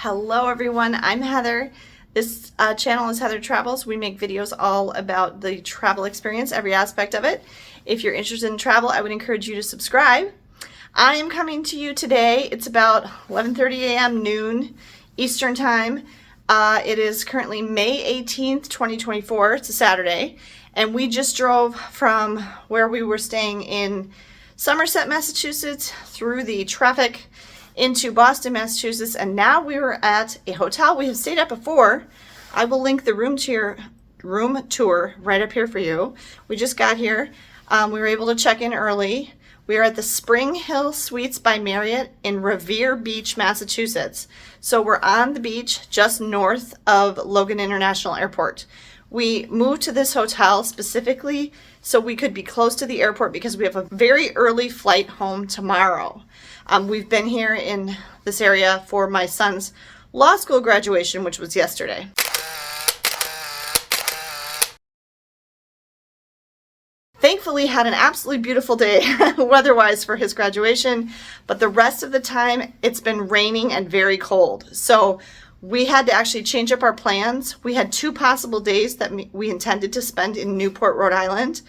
Hello everyone, I'm Heather. This channel is Heather Travels. We make videos all about the travel experience, every aspect of it. If you're interested in travel, I would encourage you to subscribe. I am coming to you today. It's about 11:30 a.m. noon Eastern time. It is currently May 18th, 2024. It's a Saturday. And we just drove from where we were staying in Somerset, Massachusetts, through the traffic into Boston, Massachusetts, and now we were at a hotel we have stayed at before. I will link the room tour right up here for you. We just got here. We were able to check in early. We are at the Spring Hill Suites by Marriott in Revere Beach, Massachusetts. So we're on the beach just north of Logan International Airport. We moved to this hotel specifically so we could be close to the airport because we have a very early flight home tomorrow. We've been here in this area for my son's law school graduation, which was yesterday. Thankfully, had an absolutely beautiful day weather-wise for his graduation, but the rest of the time it's been raining and very cold. So we had to actually change up our plans. We had two possible days that we intended to spend in Newport, Rhode Island,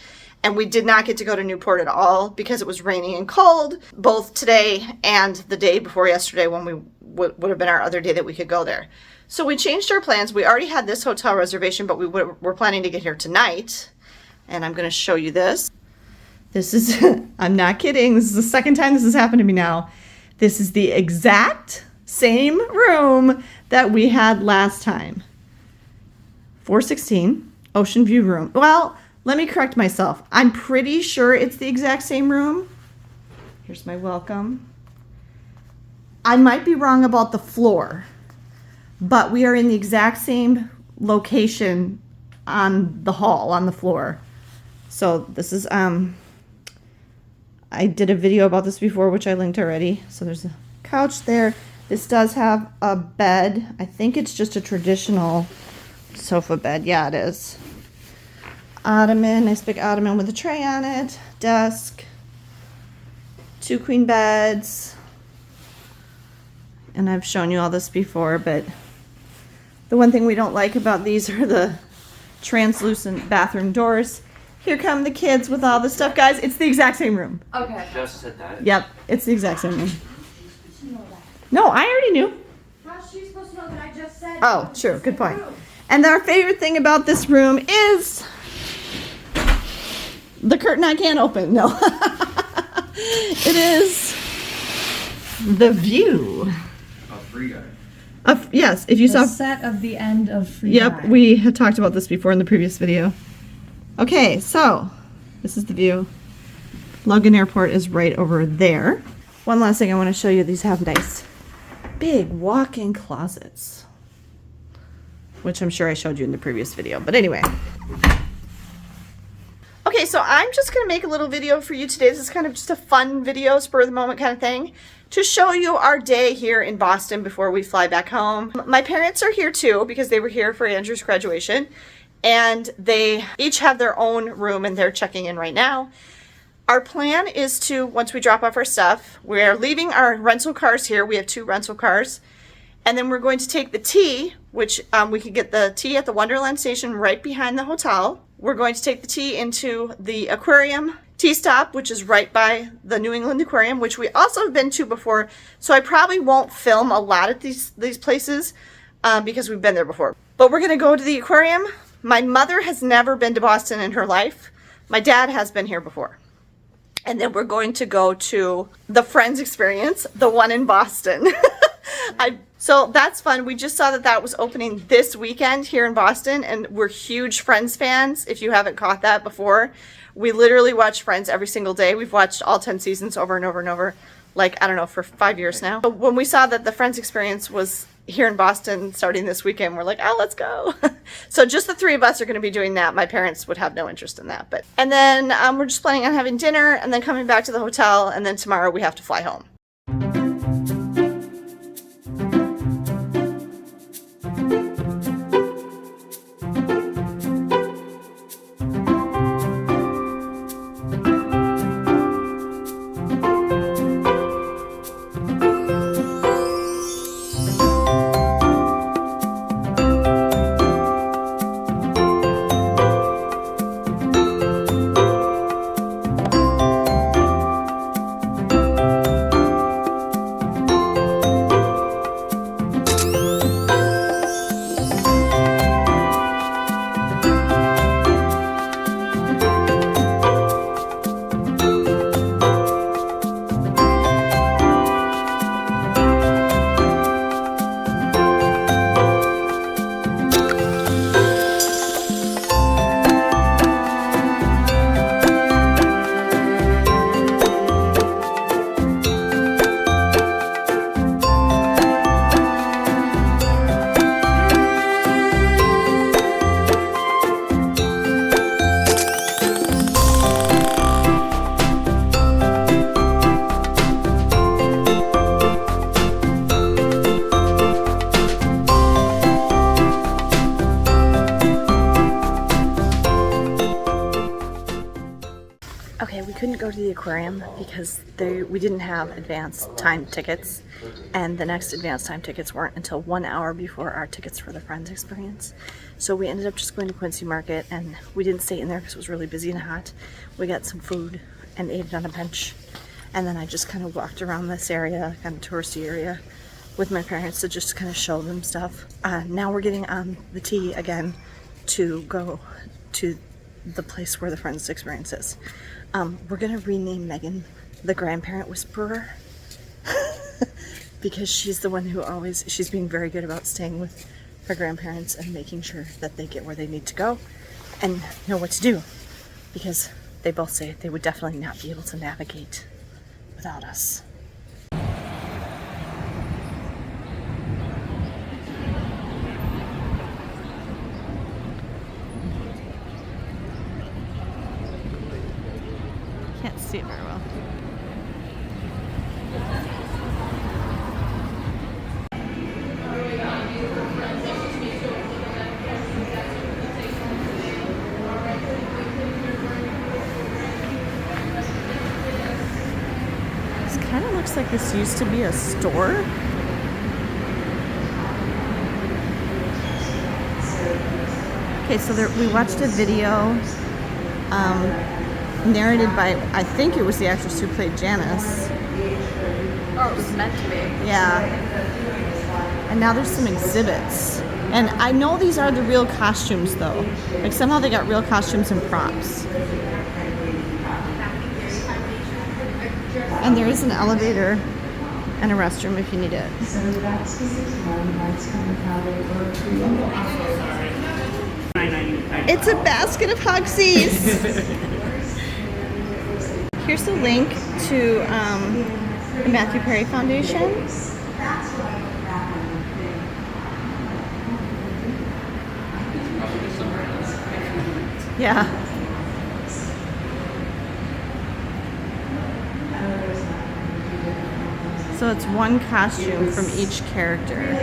and we did not get to go to Newport at all because it was raining and cold, both today and the day before yesterday when we would have been our other day that we could go there. So we changed our plans. We already had this hotel reservation, but we're planning to get here tonight. And I'm going to show you this. This is, I'm not kidding, this is the second time this has happened to me now. This is the exact same room that we had last time. 416, Ocean View room. Well, let me correct myself. I'm pretty sure it's the exact same room. Here's my welcome. I might be wrong about the floor, but we are in the exact same location on the hall, on the floor. So this is, I did a video about this before, which I linked already. So there's a couch there. This does have a bed. I think it's just a traditional sofa bed. Yeah, it is. Ottoman, nice big ottoman with a tray on it. Desk. 2 queen beds. And I've shown you all this before, but the one thing we don't like about these are the translucent bathroom doors. Here come the kids with all the stuff, guys. It's the exact same room. Okay. Just said that. Yep, it's the exact same room. No, I already knew. How's she supposed to know that I just said? Oh, true. Good point. And our favorite thing about this room is the curtain I can't open. No. It is the view. A free guy. Yes, if you saw. Set of the end of Free Yep, Guy. we had talked about this before in the previous video. Okay, so this is the view. Logan Airport is right over there. One last thing I want to show you. These have nice big walk-in closets, which I'm sure I showed you in the previous video. But anyway. Okay, so I'm just going to make a little video for you today. This is kind of just a fun video, spur of the moment kind of thing, to show you our day here in Boston before we fly back home. My parents are here too because they were here for Andrew's graduation, and they each have their own room and they're checking in right now. Our plan is to, once we drop off our stuff, we're leaving our rental cars here. We have 2 rental cars. And then we're going to take the T, which we can get the T at the Wonderland station right behind the hotel. We're going to take the T into the aquarium T-stop, which is right by the New England Aquarium, which we also have been to before. So I probably won't film a lot at these places because we've been there before. But we're going to go to the aquarium. My mother has never been to Boston in her life. My dad has been here before. And then we're going to go to the Friends experience, the one in Boston. So that's fun. We just saw that was opening this weekend here in Boston, and we're huge Friends fans, if you haven't caught that before. We literally watch Friends every single day. We've watched all 10 seasons over and over and over, like, I don't know, for 5 years now. But when we saw that the Friends experience was here in Boston starting this weekend, we're like, oh, let's go. So just the 3 of us are going to be doing that. My parents would have no interest in that. And then we're just planning on having dinner and then coming back to the hotel, and then tomorrow we have to fly home. couldn't go to the aquarium because we didn't have advanced time tickets, and the next advanced time tickets weren't until 1 hour before our tickets for the Friends experience. So we ended up just going to Quincy Market, and we didn't stay in there because it was really busy and hot. We got some food and ate it on a bench, and then I just kind of walked around this area, kind of touristy area, with my parents to just kind of show them stuff. Now we're getting on the T again to go to the place where the Friends experience is. We're gonna rename Megan the Grandparent Whisperer because she's the one who she's being very good about staying with her grandparents and making sure that they get where they need to go and know what to do, because they both say they would definitely not be able to navigate without us. Can't see it very well. This kind of looks like this used to be a store. Okay, so we watched a video narrated by, I think it was the actress who played Janice. Oh, it was meant to be. Yeah. And now there's some exhibits. And I know these are the real costumes though. Like somehow they got real costumes and props. And there is an elevator and a restroom if you need it. It's a basket of Hugsies! Here's the link to the Matthew Perry Foundation. Yeah. So it's one costume from each character.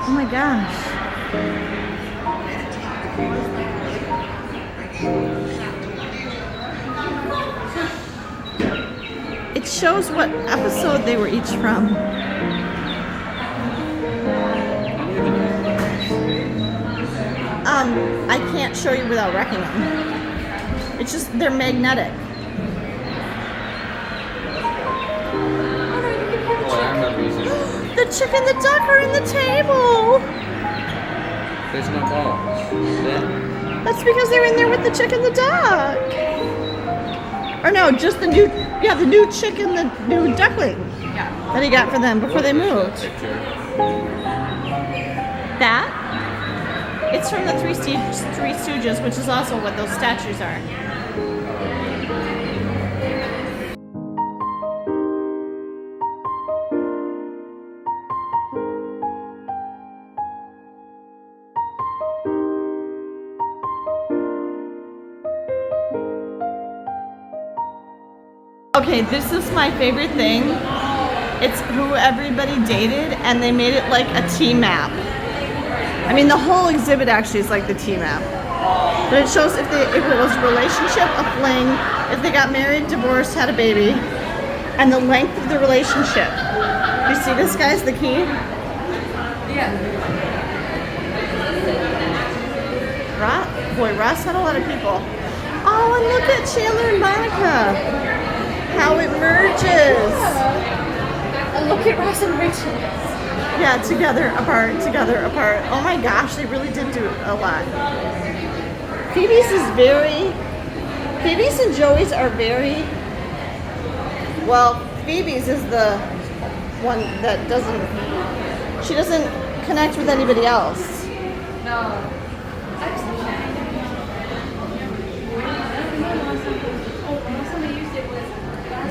Oh my gosh. It shows what episode they were each from. I can't show you without wrecking them. It's just, they're magnetic. The chick and the duck are in the table. There's no ball. That's because they were in there with the chick and the duck. Or no, just the new chick and the new duckling that he got for them before they moved. That? It's from the Three Stooges, which is also what those statues are. Okay, this is my favorite thing. It's who everybody dated, and they made it like a T map. I mean, the whole exhibit actually is like the T map. But it shows if it was a relationship, a fling, if they got married, divorced, had a baby, and the length of the relationship. You see this guy's the key? Yeah. Ross had a lot of people. Oh, and look at Chandler and Monica. How it merges. And look at Ross and Rachel. Yeah, together, apart, together, apart. Oh my gosh, they really did do a lot. Phoebe's and Joey's are very, well, Phoebe's is the one that she doesn't connect with anybody else. No.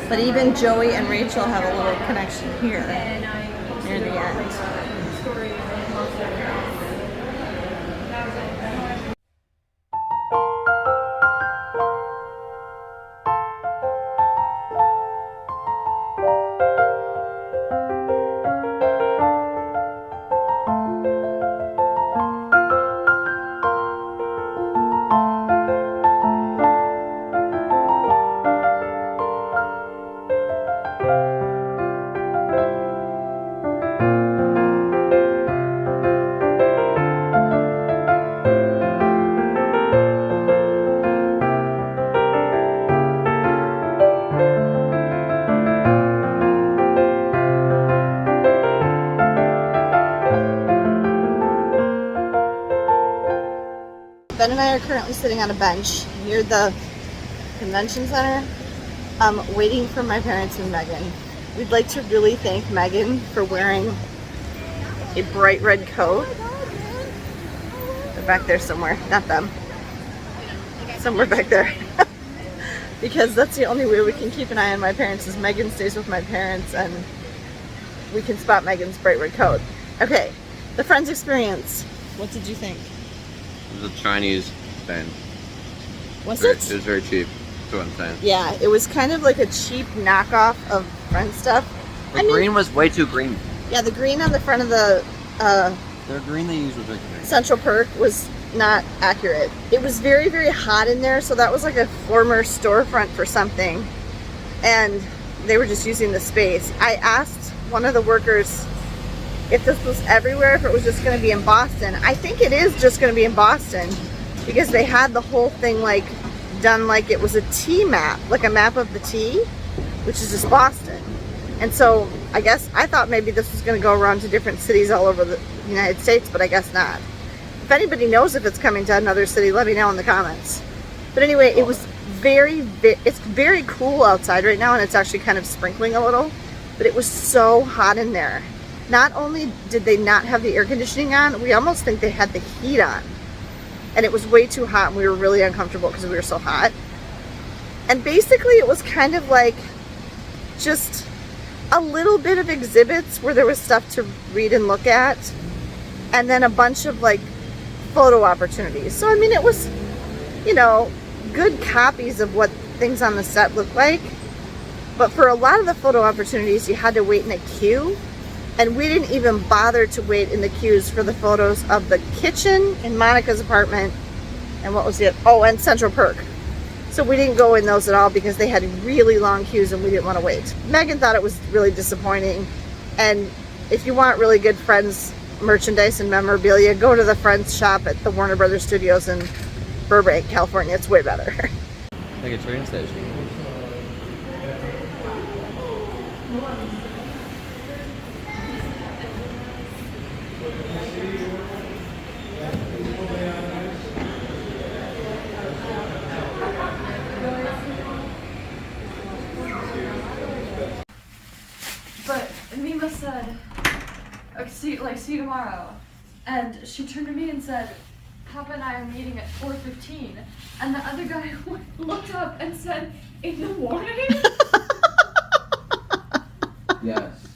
But even Joey and Rachel have a little connection here near the end. Ben and I are currently sitting on a bench near the convention center, waiting for my parents and Megan. We'd like to really thank Megan for wearing a bright red coat. They're back there somewhere, not them. Somewhere back there. Because that's the only way we can keep an eye on my parents is Megan stays with my parents and we can spot Megan's bright red coat. Okay, the Friends experience. What did you think? It was a Chinese thing. Was it? It was very cheap. That's what I'm saying. Yeah, it was kind of like a cheap knockoff of Friends stuff. The green was way too green. Yeah, the green on the front of the The green they used was like Central Perk was not accurate. It was very, very hot in there, so that was like a former storefront for something. And they were just using the space. I asked one of the workers if this was everywhere, if it was just going to be in Boston. I think it is just going to be in Boston because they had the whole thing like done like it was a T map, like a map of the T, which is just Boston. And so I guess I thought maybe this was going to go around to different cities all over the United States, but I guess not. If anybody knows if it's coming to another city, let me know in the comments. But anyway, it was it's very cool outside right now, and it's actually kind of sprinkling a little, but it was so hot in there. Not only did they not have the air conditioning on, we almost think they had the heat on. And it was way too hot, and we were really uncomfortable because we were so hot. And basically it was kind of like just a little bit of exhibits where there was stuff to read and look at, and then a bunch of like photo opportunities. So I mean, it was, you know, good copies of what things on the set look like. But for a lot of the photo opportunities, you had to wait in a queue. And we didn't even bother to wait in the queues for the photos of the kitchen in Monica's apartment. And what was it? Oh, and Central Perk. So we didn't go in those at all because they had really long queues and we didn't want to wait. Megan thought it was really disappointing. And if you want really good Friends merchandise and memorabilia, go to the Friends shop at the Warner Brothers Studios in Burbank, California. It's way better. like a train station. like, see you tomorrow. And she turned to me and said, Papa and I are meeting at 4:15. And the other guy looked up and said, in the morning? Yes.